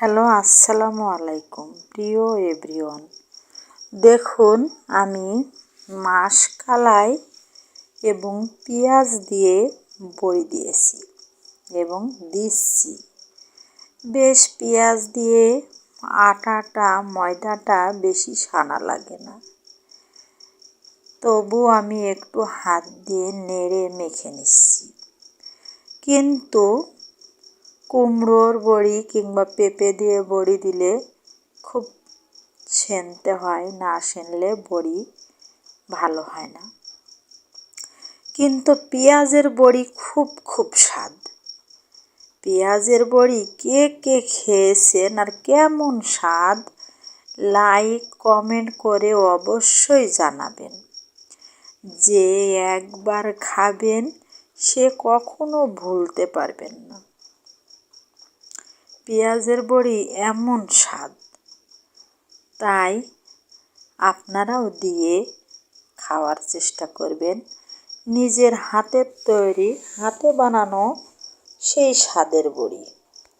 Hello, আসসালামু আলাইকুম প্রিয় এভরিওয়ান। দেখুন, আমি মাসকলাই এবং পেঁয়াজ দিয়ে বড়ি দিয়েছি এবং দিচ্ছি। বেশ পেঁয়াজ দিয়ে ময়দাটা বেশি সানা লাগে না, তবু আমি একটু হাত দিয়ে নেড়ে মেখে নিচ্ছি। কিন্তু কুমড়োর বড়ি কিংবা পেঁপে দিয়ে বড়ি দিলে খুব সেনতে হয়, না সেনলে বড়ি ভালো হয় না। কিন্তু পেঁয়াজের বড়ি খুব স্বাদ। পেঁয়াজের বড়ি কে কে খেয়েছেন আর কেমন স্বাদ, লাইক কমেন্ট করে অবশ্যই জানাবেন। যে একবার খাবেন সে কখনো ভুলতে পারবেন না। পেঁয়াজের বড়ি এমন স্বাদ, তাই আপনারাও দিয়ে খাওয়ার চেষ্টা করবেন। নিজের হাতের তৈরি, হাতে বানানো সেই স্বাদের বড়ি।